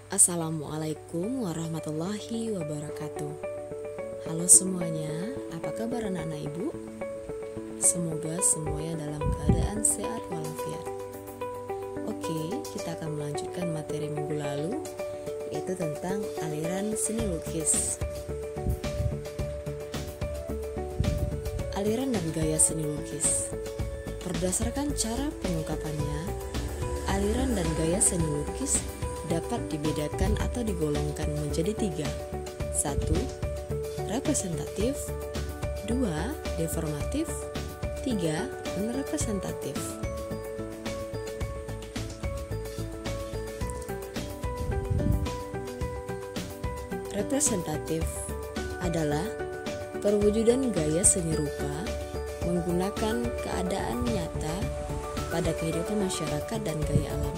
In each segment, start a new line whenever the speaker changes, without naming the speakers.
Assalamualaikum warahmatullahi wabarakatuh. Halo semuanya, apa kabar anak-anak ibu? Semoga semuanya dalam keadaan sehat walafiat. Oke, kita akan melanjutkan materi minggu lalu, yaitu tentang aliran seni lukis. Aliran dan gaya seni lukis. Berdasarkan cara pengungkapannya, aliran dan gaya seni lukis dapat dibedakan atau digolongkan menjadi 3. 1. Representatif. 2. Deformatif. 3. Non-representatif. Representatif adalah perwujudan gaya seni rupa menggunakan keadaan nyata pada kehidupan masyarakat dan gaya alam.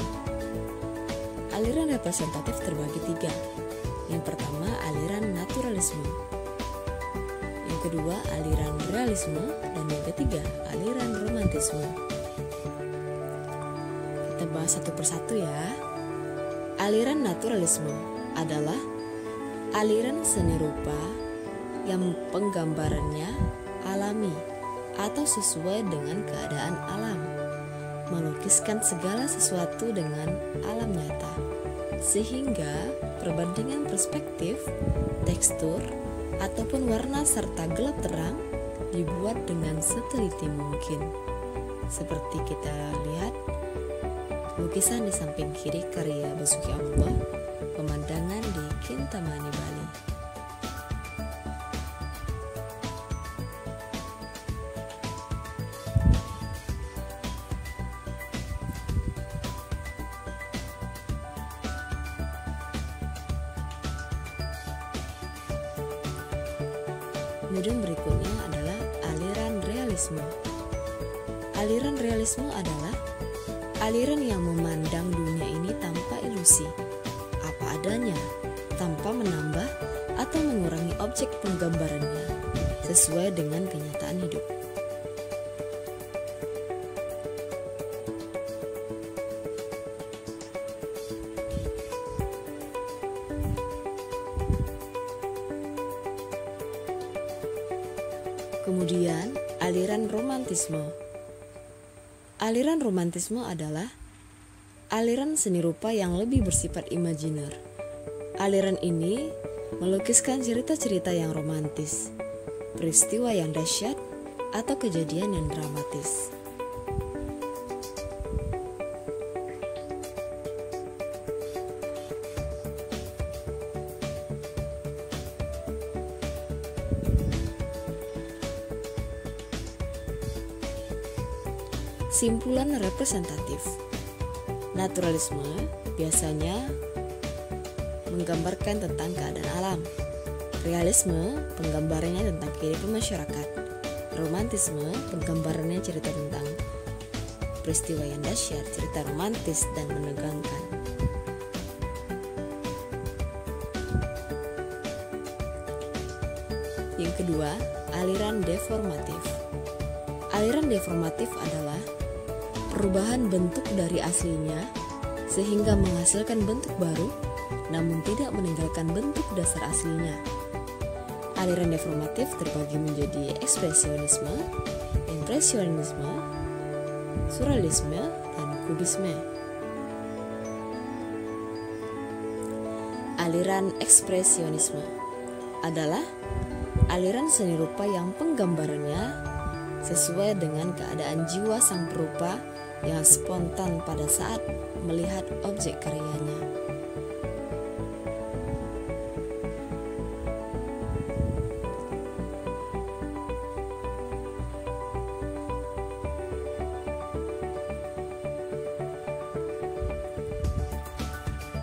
Aliran representatif terbagi 3. Yang pertama, aliran naturalisme. Yang kedua, aliran realisme. Dan yang ketiga, aliran romantisme. Kita bahas satu persatu ya. Aliran naturalisme adalah aliran seni rupa yang penggambarannya alami atau sesuai dengan keadaan alam, melukiskan segala sesuatu dengan alam nyata, sehingga perbandingan perspektif, tekstur, ataupun warna serta gelap terang dibuat dengan seteliti mungkin. Seperti kita lihat lukisan di samping kiri karya Basuki Abdullah, pemandangan di Kintamani, Bali. Kemudian berikutnya adalah aliran realisme. Aliran realisme adalah aliran yang memandang dunia ini tanpa ilusi, apa adanya, tanpa menambah atau mengurangi objek penggambarannya, sesuai dengan kenyataan hidup. Kemudian, aliran romantisme. Aliran romantisme adalah aliran seni rupa yang lebih bersifat imajiner. Aliran ini melukiskan cerita-cerita yang romantis, peristiwa yang dahsyat, atau kejadian yang dramatis. Simpulan representatif. Naturalisme biasanya menggambarkan tentang keadaan alam. Realisme penggambarannya tentang kehidupan masyarakat. Romantisme penggambarannya cerita tentang peristiwa yang dahsyat, cerita romantis dan menegangkan. Yang kedua, aliran deformatif. Aliran deformatif adalah perubahan bentuk dari aslinya sehingga menghasilkan bentuk baru namun tidak meninggalkan bentuk dasar aslinya. Aliran deformatif terbagi menjadi ekspresionisme, impresionisme, surrealisme, dan kubisme. Aliran ekspresionisme adalah aliran seni rupa yang penggambarannya sesuai dengan keadaan jiwa sang perupa yang spontan pada saat melihat objek karyanya.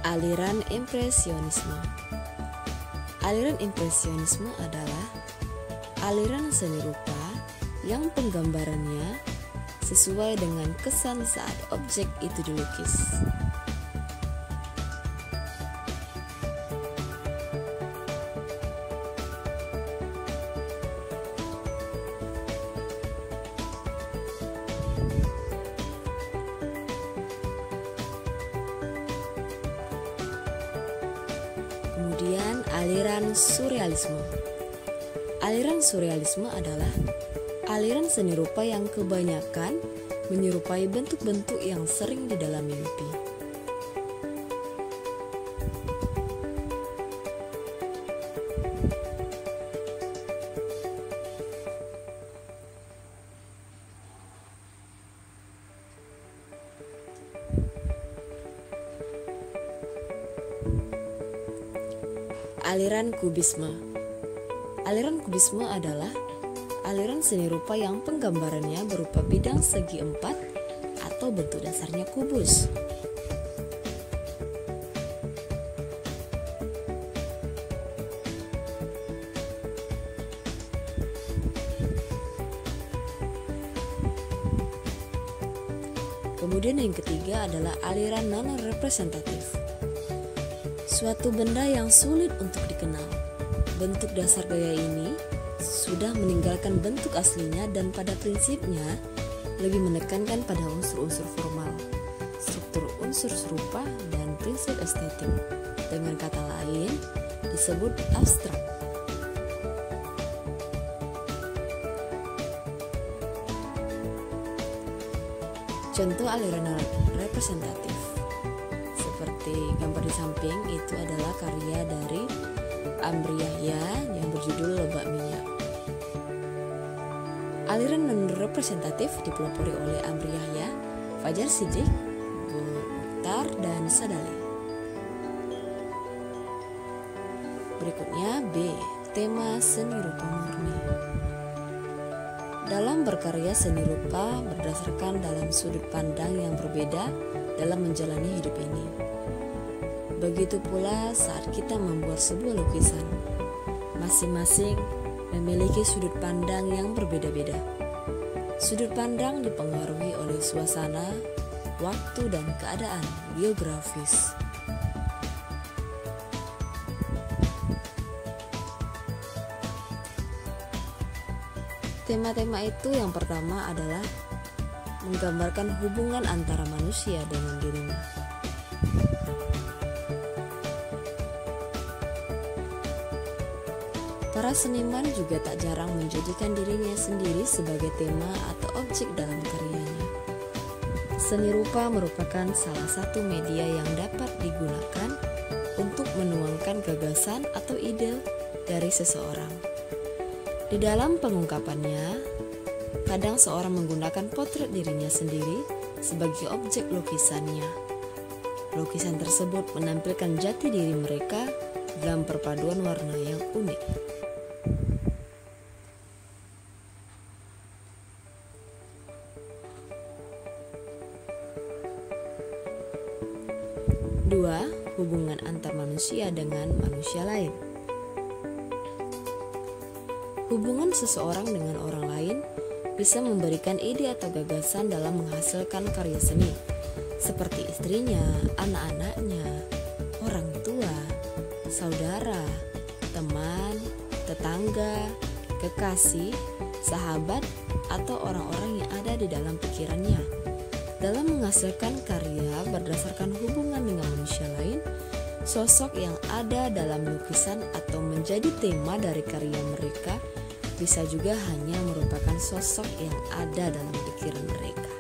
Aliran impresionisme. Aliran impresionisme adalah aliran seni rupa yang penggambarannya sesuai dengan kesan saat objek itu dilukis. Kemudian aliran surrealisme. Aliran surrealisme adalah aliran seni rupa yang kebanyakan menyerupai bentuk-bentuk yang sering di dalam mimpi. Aliran kubisme. Aliran kubisme adalah aliran seni rupa yang penggambarannya berupa bidang segi empat atau bentuk dasarnya kubus. Kemudian yang ketiga adalah aliran non-representatif. Suatu benda yang sulit untuk dikenal. Bentuk dasar gaya ini sudah meninggalkan bentuk aslinya dan pada prinsipnya lebih menekankan pada unsur-unsur formal, struktur unsur serupa, dan prinsip estetik. Dengan kata lain, disebut abstrak. Contoh aliran representatif seperti gambar di samping itu adalah karya dari Amri Yahya yang berjudul Lebak Minyak. Aliran non-representatif dipelopori oleh Amri Yahya, Fajar Siddiq, Mukhtar, dan Sadali. Berikutnya B. Tema seni rupa murni. Dalam berkarya, seni rupa berdasarkan dalam sudut pandang yang berbeda dalam menjalani hidup ini. Begitu pula saat kita membuat sebuah lukisan, masing-masing memiliki sudut pandang yang berbeda-beda. Sudut pandang dipengaruhi oleh suasana, waktu, dan keadaan geografis. Tema-tema itu yang pertama adalah menggambarkan hubungan antara manusia dengan dirinya. Para seniman juga tak jarang menjadikan dirinya sendiri sebagai tema atau objek dalam karyanya. Seni rupa merupakan salah satu media yang dapat digunakan untuk menuangkan gagasan atau ide dari seseorang. Di dalam pengungkapannya, kadang seorang menggunakan potret dirinya sendiri sebagai objek lukisannya. Lukisan tersebut menampilkan jati diri mereka dalam perpaduan warna yang unik. Dua, hubungan antar manusia dengan manusia lain. Hubungan seseorang dengan orang lain bisa memberikan ide atau gagasan dalam menghasilkan karya seni, seperti istrinya, anak-anaknya, orang tua, saudara, teman, tetangga, kekasih, sahabat, atau orang-orang yang ada di dalam pikirannya. Dalam menghasilkan karya berdasarkan hubungan dengan manusia lain, sosok yang ada dalam lukisan atau menjadi tema dari karya mereka bisa juga hanya merupakan sosok yang ada dalam pikiran mereka.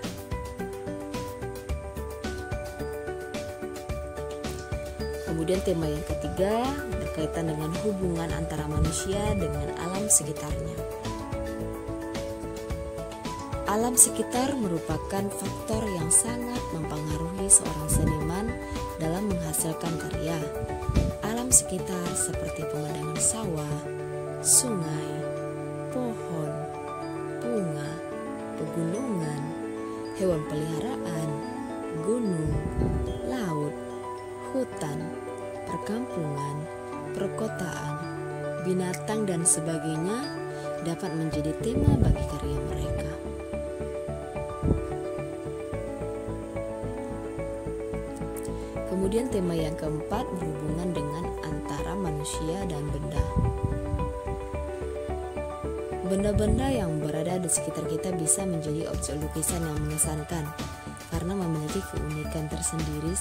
Kemudian tema yang ketiga berkaitan dengan hubungan antara manusia dengan alam sekitarnya. Alam sekitar merupakan faktor yang sangat mempengaruhi seorang seniman dalam menghasilkan karya. Alam sekitar seperti pemandangan sawah, sungai, pohon, bunga, pegunungan, hewan peliharaan, gunung, laut, hutan, perkampungan, perkotaan, binatang, dan sebagainya dapat menjadi tema bagi karya mereka. Kemudian tema yang keempat berhubungan dengan antara manusia dan benda. Benda-benda yang berada di sekitar kita bisa menjadi objek lukisan yang mengesankan karena memiliki keunikan tersendiri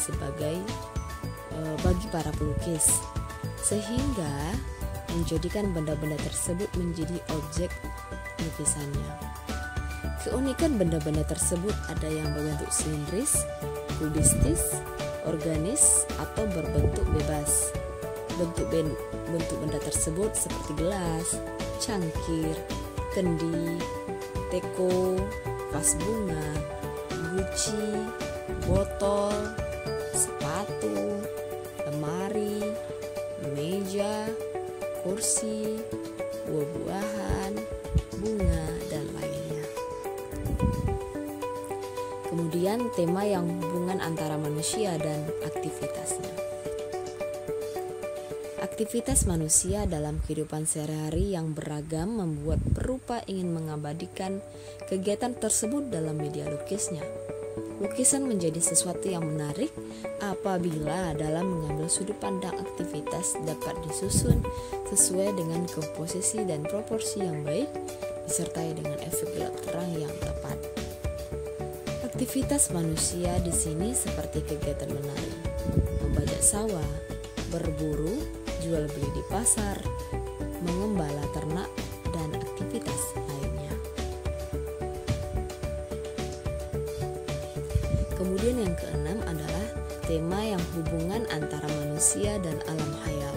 bagi para pelukis. sehingga menjadikan benda-benda tersebut menjadi objek lukisannya. Keunikan benda-benda tersebut ada yang berbentuk silindris, kubistis, organis, atau berbentuk bebas. Bentuk benda tersebut seperti gelas, cangkir, kendi, teko, vas bunga, guci, botol, sepatu, lemari, meja, kursi, buah-buahan, bunga, dan lainnya. Kemudian tema yang hubungan antara manusia dan aktivitasnya. Aktivitas manusia dalam kehidupan sehari-hari yang beragam membuat perupa ingin mengabadikan kegiatan tersebut dalam media lukisnya. Lukisan menjadi sesuatu yang menarik apabila dalam mengambil sudut pandang aktivitas dapat disusun sesuai dengan komposisi dan proporsi yang baik, disertai dengan efek gelap terang yang tepat. Aktivitas manusia di sini seperti kegiatan menari, membajak sawah, berburu, jual beli di pasar, mengembala ternak, dan aktivitas lainnya. Kemudian yang keenam adalah tema yang hubungan antara manusia dan alam hayal.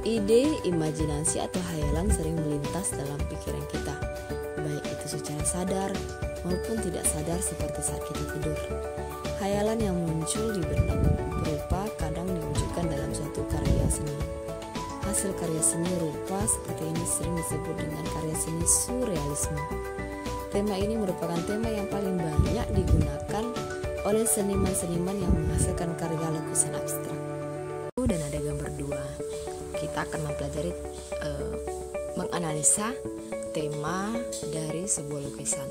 Ide, imajinasi, atau hayalan sering melintas dalam pikiran kita, baik itu secara sadar maupun tidak sadar seperti saat kita tidur. Hayalan yang muncul di benak berupa kadang diwujudkan dalam suatu karya seni. Hasil karya seni rupa seperti ini sering disebut dengan karya seni surrealisme. Tema ini merupakan tema yang paling banyak digunakan oleh seniman-seniman yang menghasilkan karya lukisan abstrak. Dan ada gambar 2. Kita akan mempelajari menganalisa tema dari sebuah lukisan.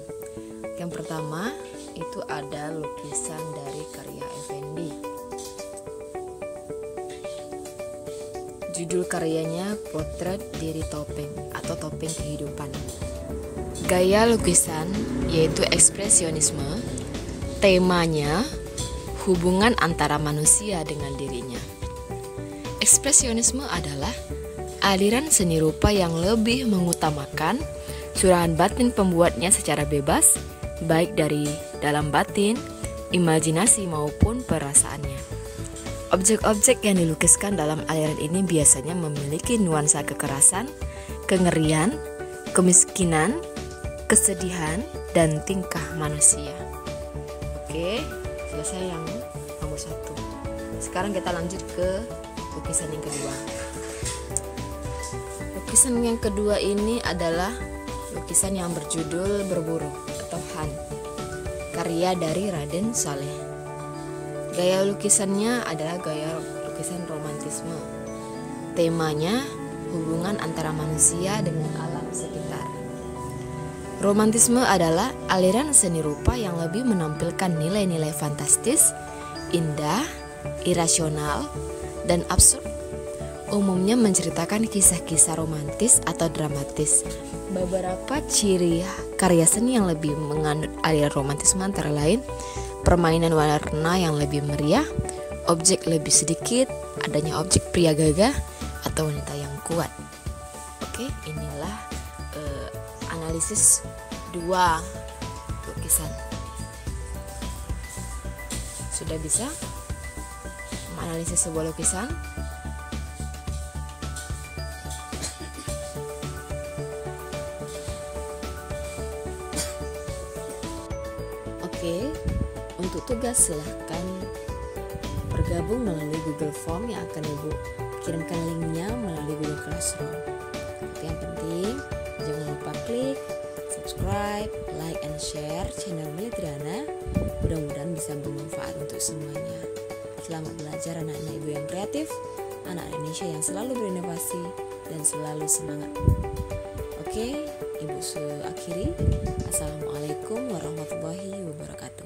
Yang pertama itu ada lukisan dari karya Effendi. Judul karyanya Potret Diri Topeng atau Topeng Kehidupan. Gaya lukisan yaitu ekspresionisme. Temanya hubungan antara manusia dengan dirinya. Ekspresionisme adalah aliran seni rupa yang lebih mengutamakan curahan batin pembuatnya secara bebas, baik dari dalam batin, imajinasi maupun perasaannya. Objek-objek yang dilukiskan dalam aliran ini biasanya memiliki nuansa kekerasan, kengerian, kemiskinan, kesedihan, dan tingkah manusia. Oke, selesai yang nomor 1. Sekarang kita lanjut ke lukisan yang kedua. Lukisan yang kedua ini adalah lukisan yang berjudul Berburu atau Han, karya dari Raden Saleh. Gaya lukisannya adalah gaya lukisan romantisme. Temanya hubungan antara manusia dengan alam sekitar. Romantisme adalah aliran seni rupa yang lebih menampilkan nilai-nilai fantastis, indah, irasional, dan absurd. Umumnya menceritakan kisah-kisah romantis atau dramatis. Beberapa ciri karya seni yang lebih menganut aliran romantisme antara lain permainan warna yang lebih meriah, objek lebih sedikit, adanya objek pria gagah atau wanita yang kuat. Oke, inilah analisis 2 lukisan. Sudah bisa menganalisis sebuah lukisan? Oke, untuk tugas silahkan bergabung melalui Google Form yang akan Ibu kirimkan linknya melalui Google Classroom. Oke, yang penting jangan lupa klik subscribe, like, and share channel Mili Triana. Mudah-mudahan bisa bermanfaat untuk semuanya. Selamat belajar anak-anak Ibu yang kreatif, anak Indonesia yang selalu berinovasi dan selalu semangat. Oke, Ibu akhiri. Assalamualaikum warahmatullahi wabarakatuh.